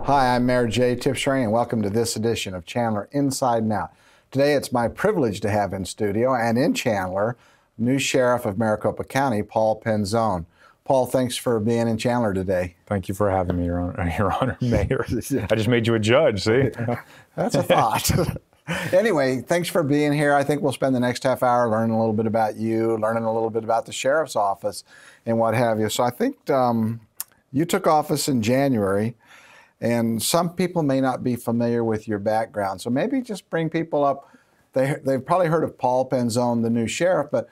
Hi, I'm Mayor Jay Tipshrane, and welcome to this edition of Chandler Inside and Out. Today, it's my privilege to have in studio and in Chandler, new Sheriff of Maricopa County, Paul Penzone. Paul, thanks for being in Chandler today. Thank you for having me, Your Honor, Mayor. I just made you a judge, see? That's a thought. Anyway, thanks for being here. I think we'll spend the next half hour learning a little bit about you, learning a little bit about the Sheriff's Office and what have you. So I think you took office in January. And some people may not be familiar with your background. So maybe just bring people up. They've probably heard of Paul Penzone, the new sheriff, but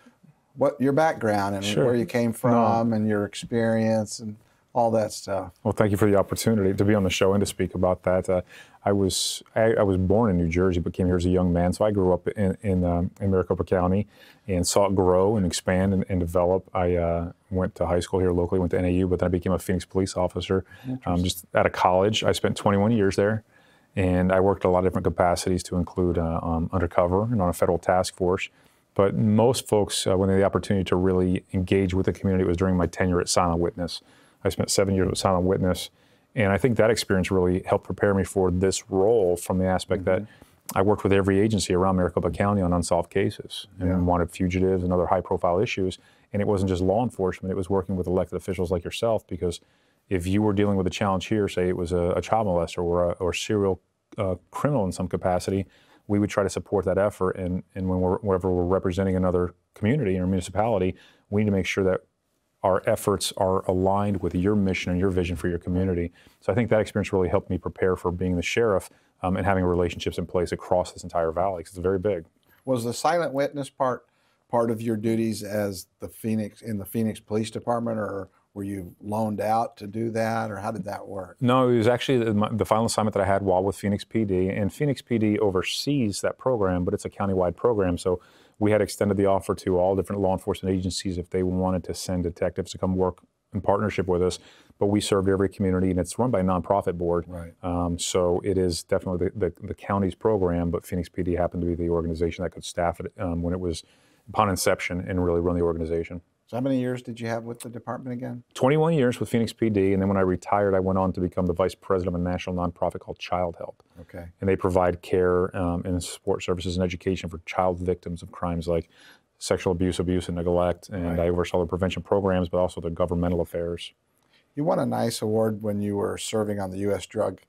what your background and Sure. where you came from and your experience and all that stuff. Well, thank you for the opportunity to be on the show and to speak about that. I was born in New Jersey, but came here as a young man. So I grew up in Maricopa County and saw it grow and expand and develop. I went to high school here locally, went to NAU, but then I became a Phoenix police officer just out of college. I spent 21 years there, and I worked a lot of different capacities to include undercover and on a federal task force. But most folks, when they had the opportunity to really engage with the community, it was during my tenure at Silent Witness. I spent 7 years with Silent Witness, and I think that experience really helped prepare me for this role from the aspect that I worked with every agency around Maricopa County on unsolved cases and wanted fugitives and other high-profile issues. And it wasn't just law enforcement, it was working with elected officials like yourself, because if you were dealing with a challenge here, say it was a child molester or a serial criminal in some capacity, we would try to support that effort. And whenever we're representing another community or municipality, we need to make sure that our efforts are aligned with your mission and your vision for your community. So I think that experience really helped me prepare for being the sheriff and having relationships in place across this entire valley, because it's very big. Was the Silent Witness part of your duties as the Phoenix Police Department, or were you loaned out to do that, or how did that work? No, it was actually the final assignment that I had while with Phoenix PD, and Phoenix PD oversees that program, but it's a countywide program. So we had extended the offer to all different law enforcement agencies if they wanted to send detectives to come work in partnership with us. But we served every community, and it's run by a nonprofit board. Right. So it is definitely the county's program, but Phoenix PD happened to be the organization that could staff it when it was upon inception and really run the organization. So how many years did you have with the department again? 21 years with Phoenix PD, and then when I retired, I went on to become the vice president of a national nonprofit called Child Help. Okay. And they provide care and support services and education for child victims of crimes like sexual abuse, and neglect, and I oversaw the prevention programs, but also the governmental affairs. You won a nice award when you were serving on the U.S. Drug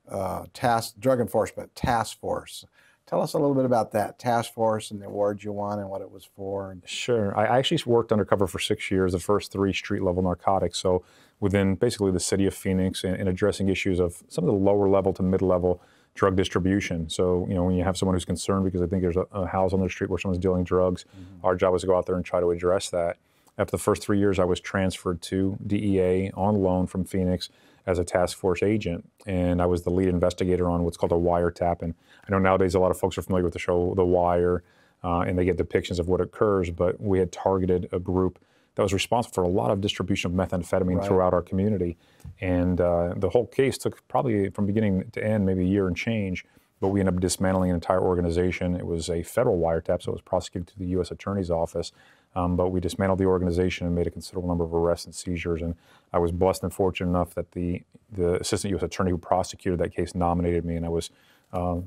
Enforcement Task Force. Tell us a little bit about that task force and the awards you won and what it was for. Sure. I actually worked undercover for 6 years, the first 3 street-level narcotics, so within basically the city of Phoenix, and addressing issues of some of the lower-level to mid-level drug distribution. So, you know, when you have someone who's concerned because I think there's a house on their street where someone's dealing drugs, our job was to go out there and try to address that. After the first 3 years, I was transferred to DEA on loan from Phoenix as a task force agent, and I was the lead investigator on what's called a wiretap. And I know nowadays a lot of folks are familiar with the show The Wire, and they get depictions of what occurs, but we had targeted a group that was responsible for a lot of distribution of methamphetamine throughout our community. And the whole case took probably from beginning to end maybe a year and change, but we ended up dismantling an entire organization. It was a federal wiretap, so it was prosecuted through the U.S. Attorney's Office. But we dismantled the organization and made a considerable number of arrests and seizures. And I was blessed and fortunate enough that the assistant U.S. attorney who prosecuted that case nominated me, and I was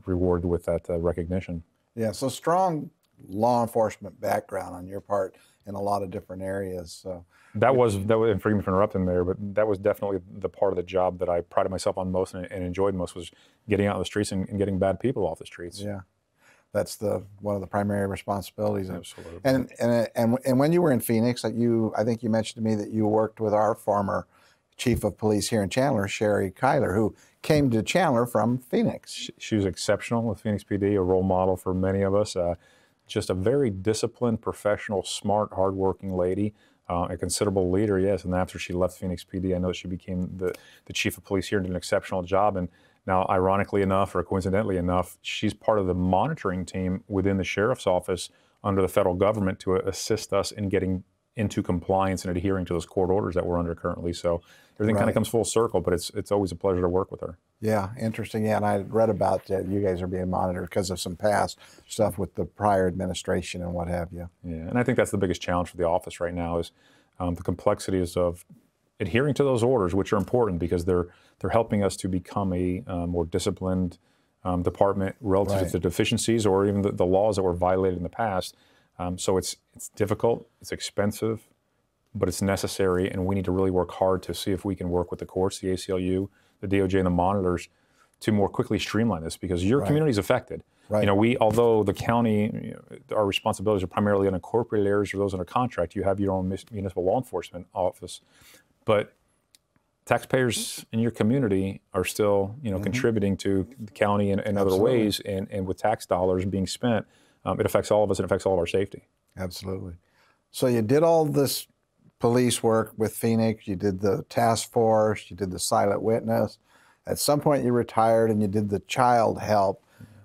rewarded with that recognition. Yeah, so strong law enforcement background on your part in a lot of different areas. So that was, and forgive me for interrupting there, but that was definitely the part of the job that I prided myself on most and enjoyed most, was getting out on the streets and getting bad people off the streets. Yeah. That's one of the primary responsibilities. Absolutely. And when you were in Phoenix, I think you mentioned to me that you worked with our former chief of police here in Chandler, Sherry Cuyler, who came to Chandler from Phoenix. She was exceptional with Phoenix PD, a role model for many of us. Just a very disciplined, professional, smart, hardworking lady. A considerable leader, yes. And after she left Phoenix PD, I know she became the chief of police here and did an exceptional job. And now, ironically enough, or coincidentally enough, she's part of the monitoring team within the sheriff's office under the federal government to assist us in getting into compliance and adhering to those court orders that we're under currently. So everything kind of comes full circle, but it's always a pleasure to work with her. Yeah, interesting. Yeah, and I read about that you guys are being monitored because of some past stuff with the prior administration and what have you. Yeah, and I think that's the biggest challenge for the office right now is the complexities of adhering to those orders, which are important because they're helping us to become a more disciplined department relative to the deficiencies or even the laws that were violated in the past. So it's difficult, it's expensive, but it's necessary, and we need to really work hard to see if we can work with the courts, the ACLU, the DOJ, and the monitors to more quickly streamline this, because your community is affected. You know, although the county, our responsibilities are primarily unincorporated areas or those under contract, you have your own municipal law enforcement office, but taxpayers in your community are still, contributing to the county in other ways, and with tax dollars being spent, it affects all of us and affects all of our safety. Absolutely. So you did all this police work with Phoenix, you did the task force, you did the silent witness. At some point you retired and you did the child help.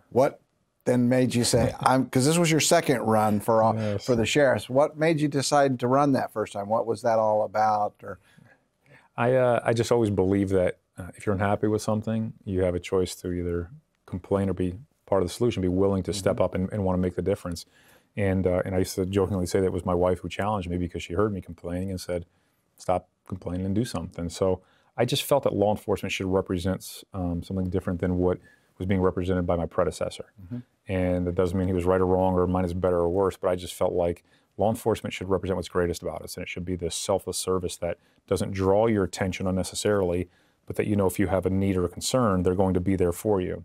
What then made you say, because this was your second run for the sheriffs, what made you decide to run that first time? What was that all about? Or I just always believe that if you're unhappy with something, you have a choice to either complain or be part of the solution, be willing to step up and want to make the difference. And I used to jokingly say that it was my wife who challenged me because she heard me complaining and said, stop complaining and do something. So I just felt that law enforcement should represent something different than what was being represented by my predecessor. And that doesn't mean he was right or wrong or mine is better or worse, but I just felt like law enforcement should represent what's greatest about us, and it should be this selfless service that doesn't draw your attention unnecessarily, but that if you have a need or a concern, they're going to be there for you.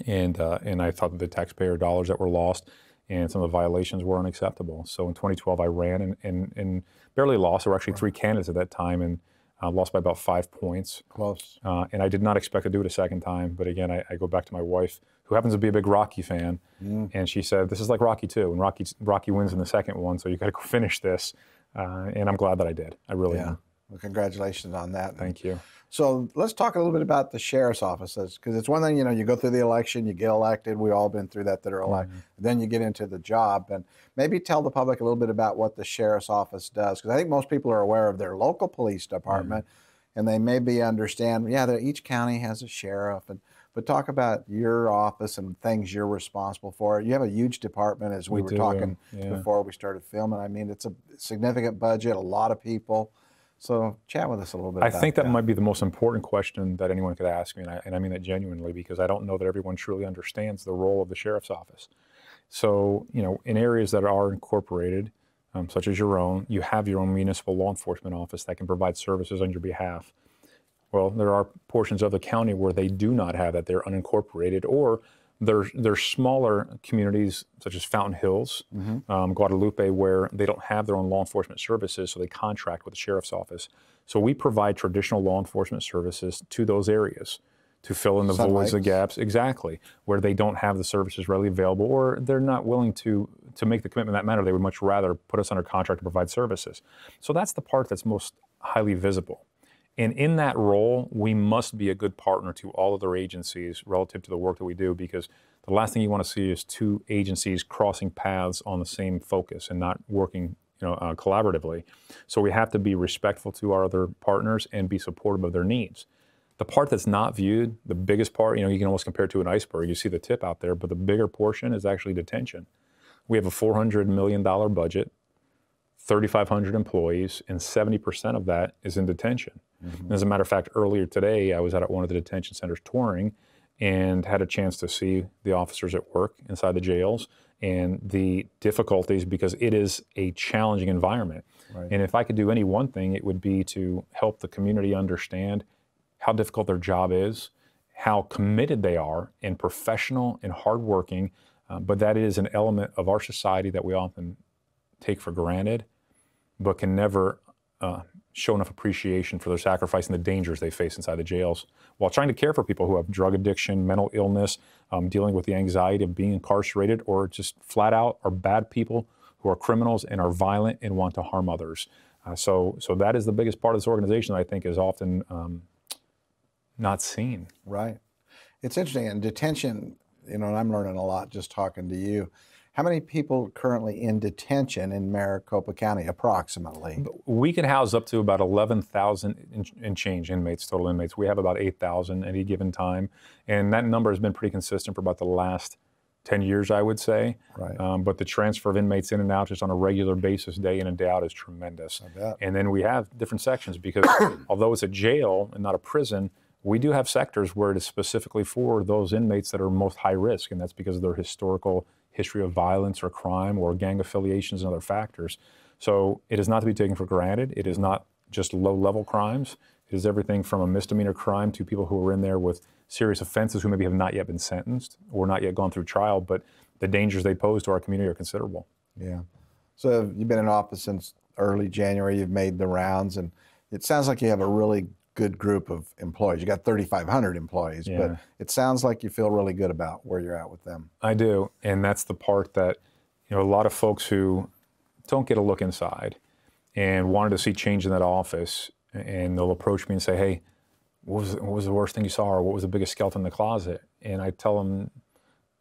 And I thought that the taxpayer dollars that were lost and some of the violations were unacceptable. So in 2012, I ran and barely lost. There were actually 3 candidates at that time, and lost by about 5 points. Close. And I did not expect to do it a second time. But again, I go back to my wife, who happens to be a big Rocky fan. And she said, this is like Rocky 2. And Rocky wins in the second one, so you got to go finish this. And I'm glad that I did. I really am. Well, congratulations on that. Thank you. So let's talk a little bit about the sheriff's offices, because it's one thing, you go through the election, you get elected. We've all been through that are elected. Then you get into the job, and maybe tell the public a little bit about what the sheriff's office does, because I think most people are aware of their local police department, and they maybe understand, each county has a sheriff, but talk about your office and things you're responsible for. You have a huge department, as we were talking before we started filming. I mean, it's a significant budget, a lot of people. So chat with us a little bit about that. I think that might be the most important question that anyone could ask me, and I mean that genuinely, because I don't know that everyone truly understands the role of the sheriff's office. So, in areas that are incorporated, such as your own, you have your own municipal law enforcement office that can provide services on your behalf. Well, there are portions of the county where they do not have that. They're unincorporated, or they're smaller communities such as Fountain Hills, Guadalupe, where they don't have their own law enforcement services, so they contract with the sheriff's office. So we provide traditional law enforcement services to those areas to fill in the voids, the gaps, where they don't have the services readily available, or they're not willing to make the commitment in that manner. They would much rather put us under contract to provide services. So that's the part that's most highly visible. And in that role, we must be a good partner to all other agencies relative to the work that we do, because the last thing you want to see is 2 agencies crossing paths on the same focus and not working collaboratively. So we have to be respectful to our other partners and be supportive of their needs. The part that's not viewed, the biggest part, you can almost compare it to an iceberg. You see the tip out there, but the bigger portion is actually detention. We have a $400 million budget, 3,500 employees, and 70% of that is in detention. As a matter of fact, earlier today, I was at one of the detention centers touring and had a chance to see the officers at work inside the jails and the difficulties, because it is a challenging environment. And if I could do any one thing, it would be to help the community understand how difficult their job is, how committed they are, and professional and hardworking, but that is an element of our society that we often take for granted, but can never show enough appreciation for their sacrifice and the dangers they face inside the jails, while trying to care for people who have drug addiction, mental illness, dealing with the anxiety of being incarcerated, or just flat out are bad people who are criminals and are violent and want to harm others. So that is the biggest part of this organization that I think is often not seen. Right. It's interesting. In detention, and I'm learning a lot just talking to you. How many people currently in detention in Maricopa County, approximately? We can house up to about 11,000 and change inmates, total inmates. We have about 8,000 at any given time. And that number has been pretty consistent for about the last 10 years, I would say. Right. But the transfer of inmates in and out just on a regular basis, day in and day out, is tremendous. I bet. And then we have different sections because although it's a jail and not a prison, we do have sectors where it is specifically for those inmates that are most high risk, and that's because of their historical history of violence or crime or gang affiliations and other factors. So it is not to be taken for granted. It is not just low-level crimes. It is everything from a misdemeanor crime to people who are in there with serious offenses who maybe have not yet been sentenced or not yet gone through trial, but the dangers they pose to our community are considerable. Yeah. So you've been in office since early January. You've made the rounds, and it sounds like you have a really good group of employees. You got 3,500 employees, Yeah. but it sounds like you feel really good about where you're at with them. I do, and that's the part that, a lot of folks who don't get a look inside and wanted to see change in that office, and they'll approach me and say, hey, what was the worst thing you saw, or what was the biggest skeleton in the closet? And I tell them,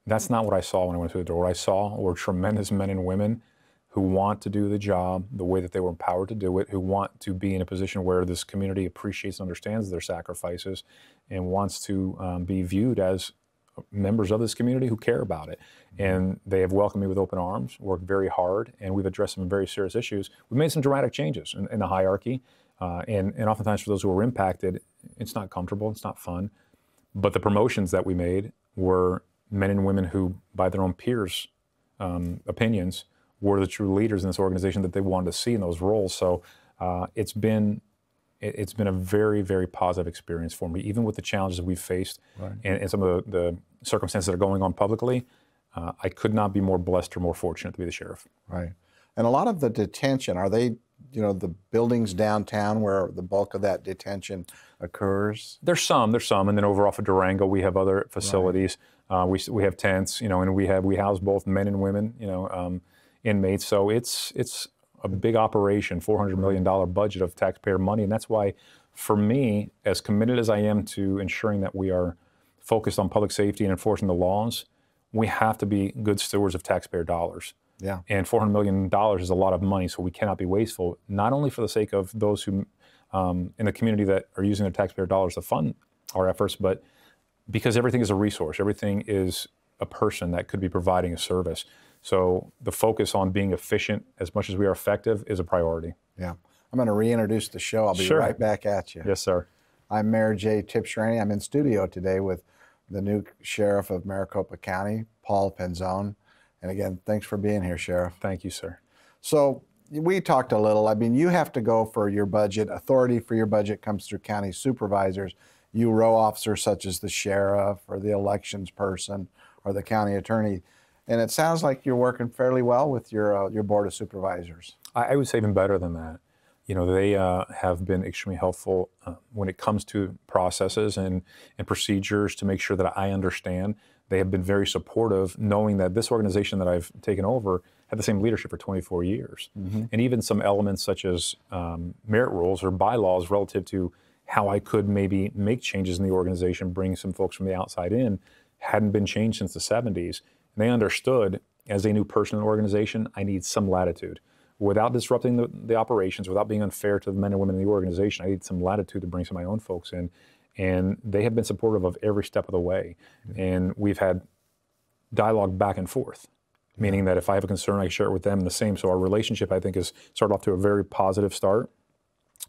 that's not what I saw when I went through the door. What I saw were tremendous men and women who want to do the job the way that they were empowered to do it, who want to be in a position where this community appreciates and understands their sacrifices and wants to be viewed as members of this community who care about it. And they have welcomed me with open arms, worked very hard, and we've addressed some very serious issues. We've made some dramatic changes in the hierarchy, and oftentimes for those who were impacted, it's not comfortable, it's not fun. But the promotions that we made were men and women who, by their own peers' opinions, were the true leaders in this organization that they wanted to see in those roles. So it's been a very, very positive experience for me, even with the challenges that we've faced. Right. and some of the circumstances that are going on publicly. I could not be more blessed or more fortunate to be the sheriff. Right. And a lot of the detention, are they, the buildings downtown where the bulk of that detention occurs? There's some, and then over off of Durango, we have other facilities. Right. We have tents, and we house both men and women, inmates. So it's a big operation, $400 million budget of taxpayer money. And that's why, for me, as committed as I am to ensuring that we are focused on public safety and enforcing the laws, we have to be good stewards of taxpayer dollars. Yeah. And $400 million is a lot of money, so we cannot be wasteful, not only for the sake of those who in the community that are using their taxpayer dollars to fund our efforts, but because everything is a resource. Everything is a person that could be providing a service. So the focus on being efficient as much as we are effective is a priority. Yeah. I'm going to reintroduce the show. I'll be Sure. right back at you. Yes, sir. I'm Mayor Jay Tibshirani. I'm in studio today with the new sheriff of Maricopa County, Paul Penzone. And again, thanks for being here, Sheriff. Thank you, sir. So we talked a little. I mean, you have to go for your budget. Authority for your budget comes through county supervisors. You row officers such as the sheriff or the elections person or the county attorney. And it sounds like you're working fairly well with your board of supervisors. I would say even better than that. They have been extremely helpful when it comes to processes and procedures to make sure that I understand. They have been very supportive, knowing that this organization that I've taken over had the same leadership for 24 years. Mm-hmm. And even some elements such as merit rules or bylaws relative to how I could maybe make changes in the organization, bring some folks from the outside in, hadn't been changed since the 70s. And they understood, as a new person in the organization, I need some latitude. Without disrupting the operations, without being unfair to the men and women in the organization, I need some latitude to bring some of my own folks in. And they have been supportive of every step of the way. Mm-hmm. And we've had dialogue back and forth, meaning that if I have a concern, I share it with them the same. So our relationship, I think, has started off to a very positive start.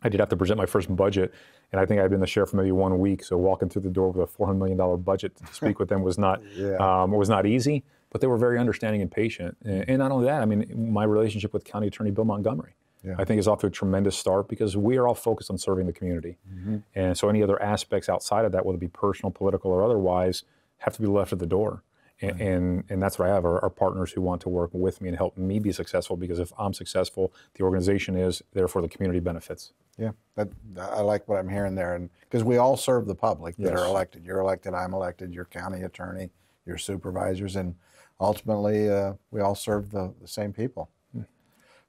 I did have to present my first budget, and I think I'd been the sheriff for maybe 1 week. So walking through the door with a $400 million budget to speak with them was not easy, but they were very understanding and patient. And not only that, I mean, my relationship with County Attorney Bill Montgomery, I think is off to a tremendous start because we are all focused on serving the community. Mm-hmm. And so any other aspects outside of that, whether it be personal, political, or otherwise, have to be left at the door. And that's what I have, are partners who want to work with me and help me be successful, because if I'm successful, the organization is, therefore the community benefits. Yeah, I like what I'm hearing there. And because we all serve the public that are elected. You're elected, I'm elected, your county attorney, your supervisors, and ultimately we all serve the same people.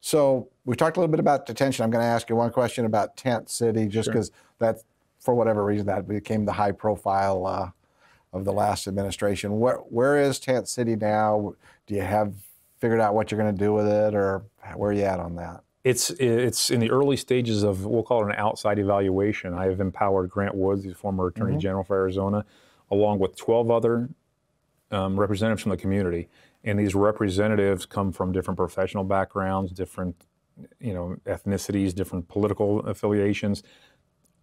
So we talked a little bit about detention. I'm going to ask you one question about Tent City, just because that, for whatever reason, that became the high profile of the last administration. Where is Tent City now? Do you have figured out what you're going to do with it, or where are you at on that? It's in the early stages of, we'll call it an outside evaluation. I have empowered Grant Woods, the former Attorney General for Arizona, along with 12 other representatives from the community, and these representatives come from different professional backgrounds, different ethnicities, different political affiliations.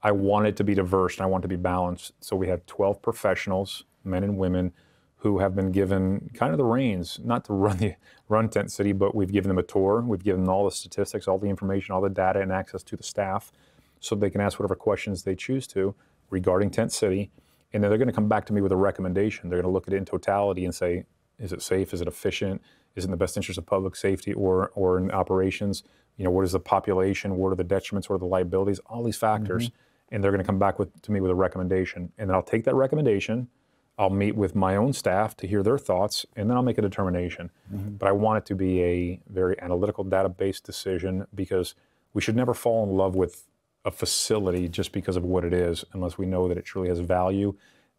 I want it to be diverse and I want it to be balanced. So we have 12 professionals, men and women, who have been given kind of the reins, not to run Tent City, but we've given them a tour. We've given them all the statistics, all the information, all the data, and access to the staff, so they can ask whatever questions they choose to regarding Tent City. And then they're going to come back to me with a recommendation. They're going to look at it in totality and say, is it safe? Is it efficient? Is it in the best interest of public safety or in operations? What is the population? What are the detriments? What are the liabilities? All these factors. And they're going to come back to me with a recommendation. And then I'll take that recommendation. I'll meet with my own staff to hear their thoughts, and then I'll make a determination. But I want it to be a very analytical, data-based decision, because we should never fall in love with a facility just because of what it is, unless we know that it truly has value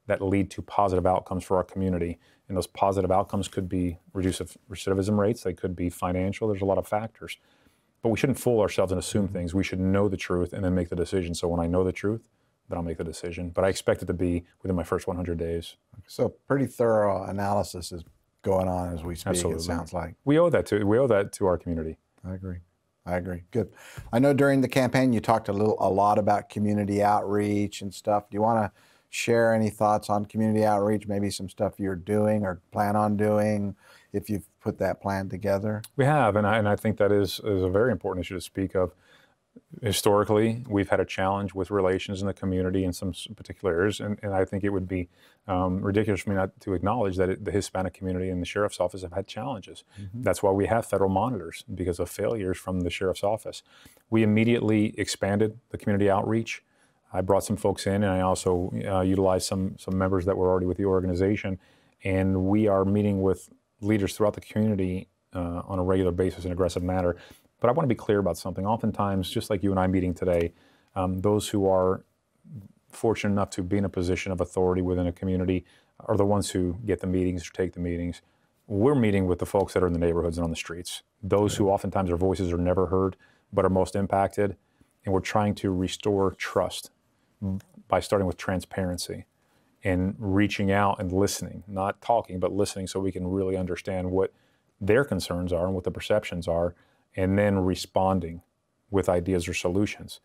that lead to positive outcomes for our community. And those positive outcomes could be reduced recidivism rates, they could be financial, there's a lot of factors. But we shouldn't fool ourselves and assume things. We should know the truth and then make the decision. So when I know the truth, then I'll make the decision. But I expect it to be within my first 100 days. So pretty thorough analysis is going on as we speak. Absolutely. It sounds like. We owe that to our community. I agree. Good. I know during the campaign you talked a lot about community outreach and stuff. Do you want to share any thoughts on community outreach, maybe some stuff you're doing or plan on doing, if you've put that plan together? We have, and I think that is a very important issue to speak of. Historically, we've had a challenge with relations in the community in some particular areas, and I think it would be ridiculous for me not to acknowledge that the Hispanic community and the Sheriff's Office have had challenges. That's why we have federal monitors, because of failures from the Sheriff's Office. We immediately expanded the community outreach. I brought some folks in, and I also utilized some members that were already with the organization, and we are meeting with leaders throughout the community on a regular basis in an aggressive manner. But I want to be clear about something. Oftentimes, just like you and I meeting today, those who are fortunate enough to be in a position of authority within a community are the ones who get the meetings or take the meetings. We're meeting with the folks that are in the neighborhoods and on the streets, those who oftentimes their voices are never heard but are most impacted. And we're trying to restore trust by starting with transparency and reaching out and listening, not talking, but listening, so we can really understand what their concerns are and what the perceptions are, and then responding with ideas or solutions.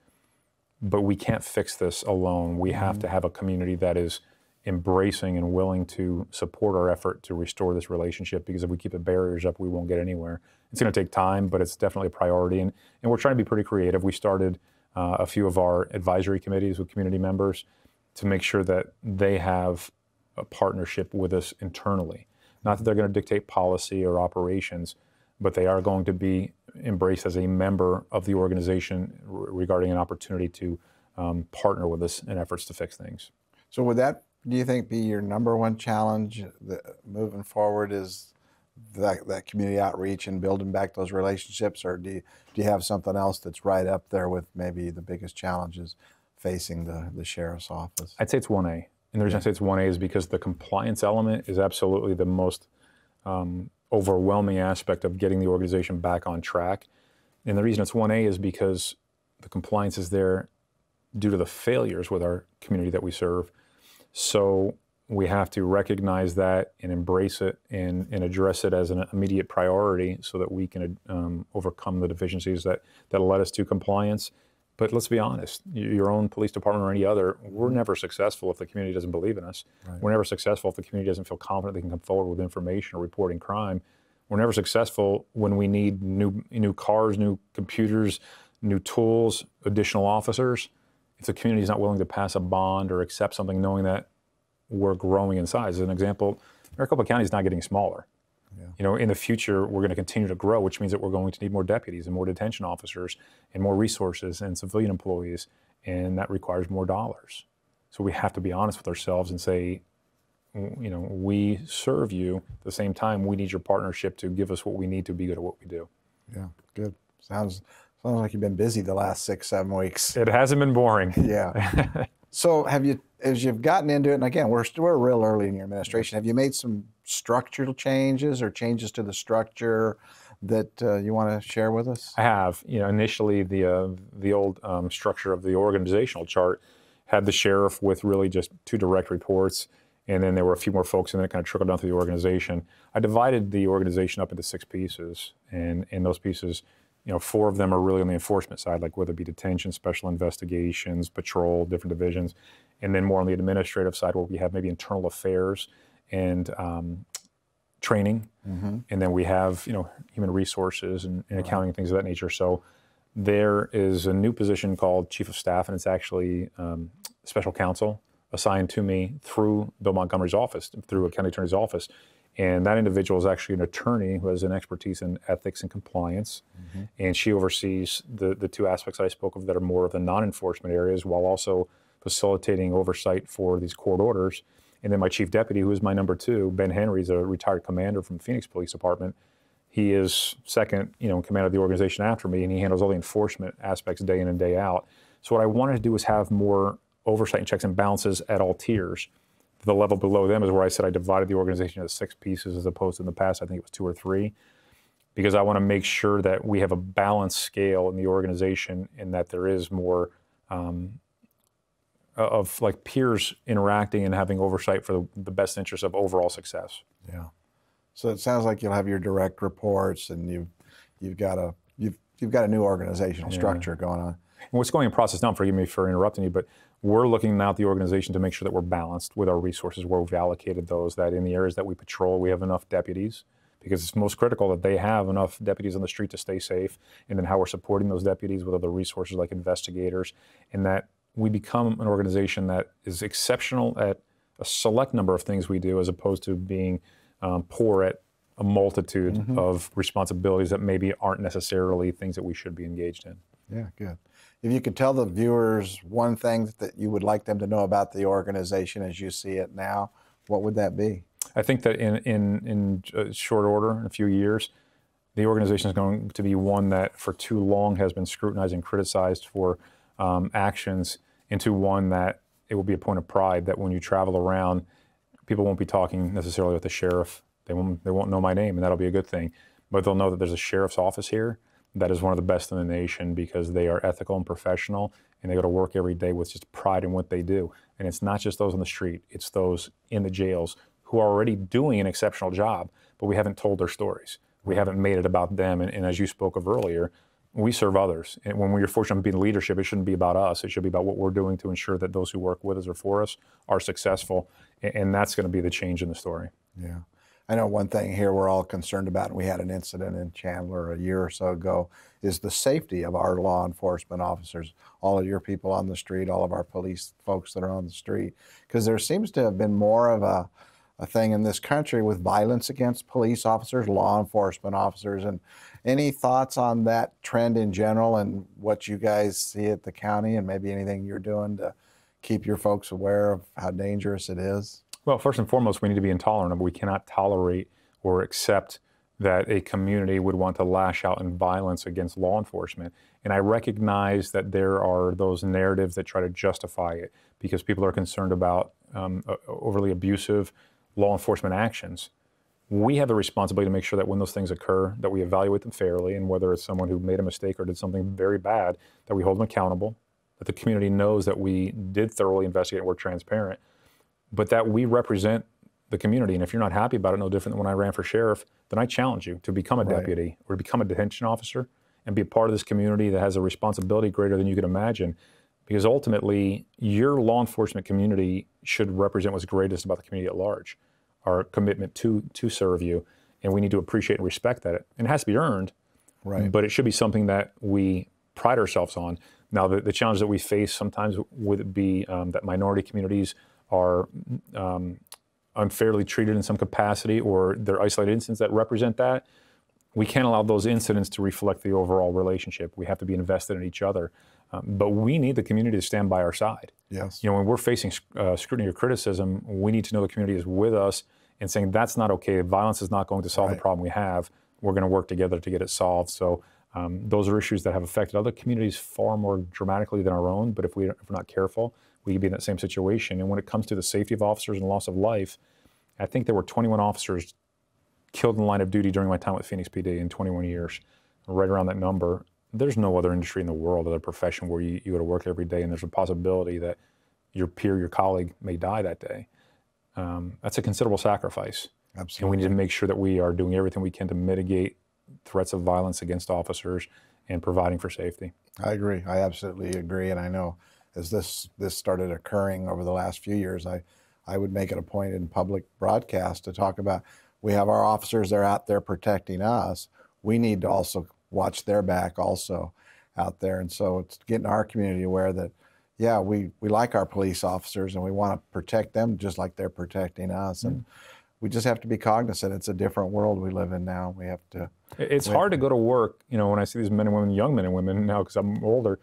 But we can't fix this alone. We have to have a community that is embracing and willing to support our effort to restore this relationship, because if we keep the barriers up, we won't get anywhere. It's going to take time, but it's definitely a priority. And we're trying to be pretty creative. We started a few of our advisory committees with community members to make sure that they have a partnership with us internally. Not that they're going to dictate policy or operations, but they are going to be embraced as a member of the organization regarding an opportunity to partner with us in efforts to fix things. So would that, do you think, be your number one challenge moving forward, is that community outreach and building back those relationships, or do you have something else that's right up there with maybe the biggest challenges facing the Sheriff's Office? I'd say it's 1A. And the reason I say it's 1A is because the compliance element is absolutely the most overwhelming aspect of getting the organization back on track. And the reason it's 1A is because the compliance is there due to the failures with our community that we serve. So we have to recognize that and embrace it and address it as an immediate priority, so that we can overcome the deficiencies that led us to compliance. But let's be honest, your own police department or any other, we're never successful if the community doesn't believe in us. Right. We're never successful if the community doesn't feel confident they can come forward with information or reporting crime. We're never successful when we need new cars, new computers, new tools, additional officers. If the community is not willing to pass a bond or accept something, knowing that we're growing in size. As an example, Maricopa County is not getting smaller. Yeah. In the future, we're going to continue to grow, which means that we're going to need more deputies and more detention officers and more resources and civilian employees, and that requires more dollars. So we have to be honest with ourselves and say, we serve you. At the same time, we need your partnership to give us what we need to be good at what we do. Yeah, good. Sounds like you've been busy the last 6-7 weeks. It hasn't been boring. Yeah. So as you've gotten into it, and again, we're real early in your administration, have you made some structural changes or changes to the structure that you want to share with us? I have. Initially the old structure of the organizational chart had the sheriff with really just 2 direct reports, And then there were a few more folks, and then it kind of trickled down through the organization. I divided the organization up into 6 pieces, and in those pieces, 4 of them are really on the enforcement side, like whether it be detention, special investigations, patrol, different divisions, and then more on the administrative side where we have maybe internal affairs and training, and then we have human resources and accounting and things of that nature. So there is a new position called Chief of Staff, and it's actually special counsel assigned to me through Bill Montgomery's office, through a county attorney's office. And that individual is actually an attorney who has an expertise in ethics and compliance. And she oversees the 2 aspects I spoke of that are more of the non-enforcement areas, while also facilitating oversight for these court orders. And then my chief deputy, who is my number 2, Ben Henry, is a retired commander from the Phoenix Police Department. He is second, in command of the organization after me, and he handles all the enforcement aspects day in and day out. So what I wanted to do was have more oversight and checks and balances at all tiers. The level below them is where I said I divided the organization into 6 pieces, as opposed to in the past, I think it was 2 or 3, because I want to make sure that we have a balanced scale in the organization and that there is more of like peers interacting and having oversight for the best interest of overall success. Yeah. So it sounds like you'll have your direct reports, and you've got a new organizational structure going on. And what's going in process now, forgive me for interrupting you, but we're looking now at the organization to make sure that we're balanced with our resources, where we've allocated those, that in the areas that we patrol, we have enough deputies, because it's most critical that they have enough deputies on the street to stay safe, and then how we're supporting those deputies with other resources like investigators, and that we become an organization that is exceptional at a select number of things we do, as opposed to being poor at a multitude of responsibilities that maybe aren't necessarily things that we should be engaged in. Yeah, good. If you could tell the viewers one thing that you would like them to know about the organization as you see it now, what would that be? I think that in short order, in a few years, the organization is going to be one that for too long has been scrutinized and criticized for actions, into one that it will be a point of pride that when you travel around, people won't be talking necessarily with the sheriff. They won't know my name, and that'll be a good thing. But they'll know that there's a sheriff's office here that is one of the best in the nation, because they are ethical and professional, and they go to work every day with just pride in what they do. And it's not just those on the street, it's those in the jails who are already doing an exceptional job, but we haven't told their stories. We haven't made it about them. And as you spoke of earlier, we serve others. And when we're fortunate to be in leadership, it shouldn't be about us. It should be about what we're doing to ensure that those who work with us or for us are successful. And that's going to be the change in the story. Yeah. I know one thing here we're all concerned about, and we had an incident in Chandler a year or so ago, is the safety of our law enforcement officers, all of your people on the street, all of our police folks that are on the street. Because there seems to have been more of a thing in this country with violence against police officers, law enforcement officers. And any thoughts on that trend in general and what you guys see at the county, and maybe anything you're doing to keep your folks aware of how dangerous it is? Well, first and foremost, we need to be intolerant. We cannot tolerate or accept that a community would want to lash out in violence against law enforcement. And I recognize that there are those narratives that try to justify it because people are concerned about overly abusive law enforcement actions. We have the responsibility to make sure that when those things occur, that we evaluate them fairly, and whether it's someone who made a mistake or did something very bad, that we hold them accountable, that the community knows that we did thoroughly investigate and we're transparent, but that we represent the community. And if you're not happy about it, no different than when I ran for sheriff, then I challenge you to become a deputy or to become a detention officer and be a part of this community that has a responsibility greater than you could imagine. Because ultimately, your law enforcement community should represent what's greatest about the community at large, our commitment to serve you. And we need to appreciate and respect that. And it has to be earned, but it should be something that we pride ourselves on. Now, the challenge that we face sometimes would be that minority communities are unfairly treated in some capacity, or they're isolated incidents that represent that. We can't allow those incidents to reflect the overall relationship. We have to be invested in each other. But we need the community to stand by our side. Yes. You know, when we're facing scrutiny or criticism, we need to know the community is with us and saying that's not okay. Violence is not going to solve the problem we have. We're going to work together to get it solved. So those are issues that have affected other communities far more dramatically than our own. But if we're not careful, we could be in that same situation. And when it comes to the safety of officers and loss of life, I think there were 21 officers killed in the line of duty during my time with Phoenix PD in 21 years, right around that number. There's no other industry in the world, other profession where you go to work every day and there's a possibility that your peer, your colleague may die that day. that's a considerable sacrifice. Absolutely. And we need to make sure that we are doing everything we can to mitigate threats of violence against officers and providing for safety. I agree. I absolutely agree. And I know as this started occurring over the last few years, I would make it a point in public broadcast to talk about, we have our officers, they're out there protecting us. We need to also watch their back also out there. And so it's getting our community aware that, yeah, we like our police officers and we want to protect them just like they're protecting us. And we just have to be cognizant. It's a different world we live in now. We have to. It's hard to go to work, you know, when I see these men and women, young men and women now, because I'm older,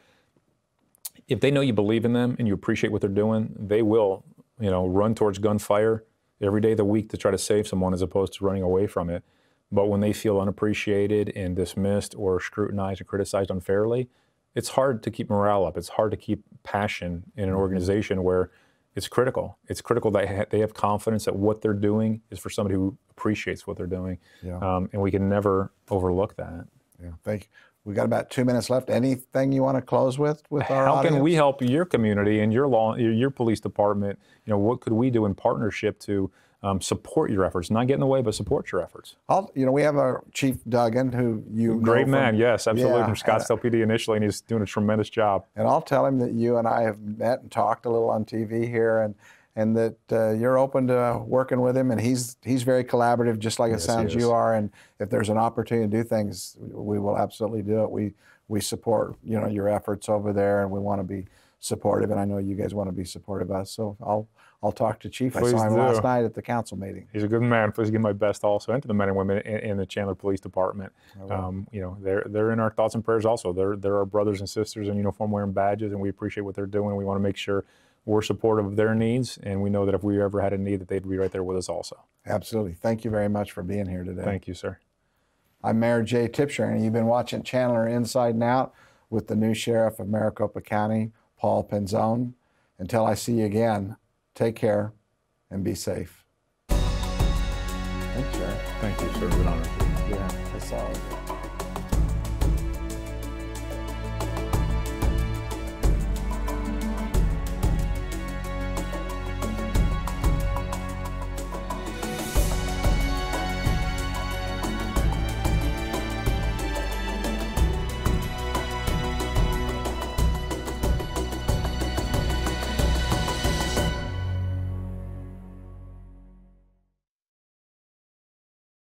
if they know you believe in them and you appreciate what they're doing, they will, you know, run towards gunfire every day of the week to try to save someone as opposed to running away from it. But when they feel unappreciated and dismissed or scrutinized or criticized unfairly, it's hard to keep morale up. It's hard to keep passion in an organization where it's critical. It's critical that they have confidence that what they're doing is for somebody who appreciates what they're doing. Yeah. And we can never overlook that. Yeah, thank you. We got about 2 minutes left. Anything you want to close with our How audience? can we help your community and your police department? You know, what could we do in partnership to support your efforts? Not get in the way, but support your efforts. We have our Chief Duggan, who you great know man, yes, absolutely, yeah, from Scottsdale PD initially, and he's doing a tremendous job. And I'll tell him that you and I have met and talked a little on TV here, and that you're open to working with him, and he's very collaborative, just like it sounds you are. And if there's an opportunity to do things, we will absolutely do it. We support your efforts over there, and we want to be supportive. And I know you guys want to be supportive of us. So I'll talk to Chief. Please I saw him do. last night at the council meeting. He's a good man. Please give my best also, and to the men and women in the Chandler Police Department. They're in our thoughts and prayers also. They're our brothers and sisters in uniform wearing badges, and we appreciate what they're doing. We want to make sure we're supportive of their needs, and we know that if we ever had a need, that they'd be right there with us also. Absolutely. Thank you very much for being here today. Thank you, sir. I'm Mayor Jay Tipshire, and you've been watching Chandler Inside and Out with the new Sheriff of Maricopa County, Paul Penzone. Until I see you again, take care and be safe. Thanks, sir. Thank you, sir. It's an honor. Yeah, that's all.